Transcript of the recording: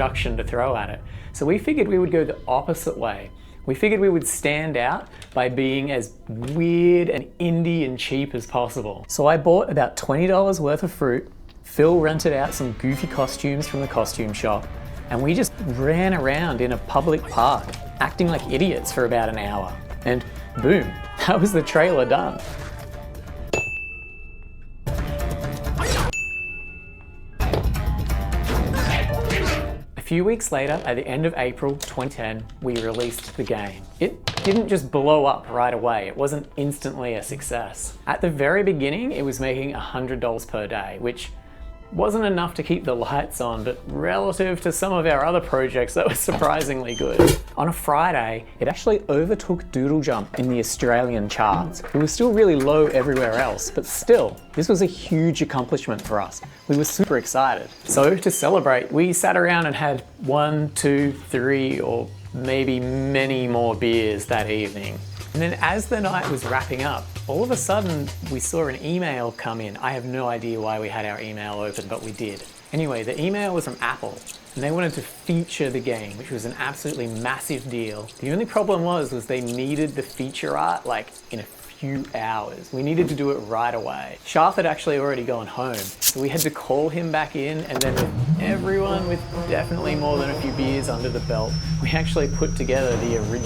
production to throw at it. So we figured we would go the opposite way. We figured we would stand out by being as weird and indie and cheap as possible. So I bought about $20 worth of fruit, Phil rented out some goofy costumes from the costume shop, and we just ran around in a public park, acting like idiots for about an hour. And boom, that was the trailer done. A few weeks later, at the end of April 2010, we released the game. It didn't just blow up right away. It wasn't instantly a success. At the very beginning, it was making $100 per day, which wasn't enough to keep the lights on, but relative to some of our other projects, that was surprisingly good. On a Friday, it actually overtook Doodle Jump in the Australian charts. It was still really low everywhere else, but still, this was a huge accomplishment for us. We were super excited. So to celebrate, we sat around and had 1, 2, 3, or maybe many more beers that evening. And then as the night was wrapping up, all of a sudden we saw an email come in. I have no idea why we had our email open, but we did. Anyway, the email was from Apple, and they wanted to feature the game, which was an absolutely massive deal. The only problem was they needed the feature art like in a few hours. We needed to do it right away. Sharf had actually already gone home, so we had to call him back in, and then with everyone with definitely more than a few beers under the belt, we actually put together the original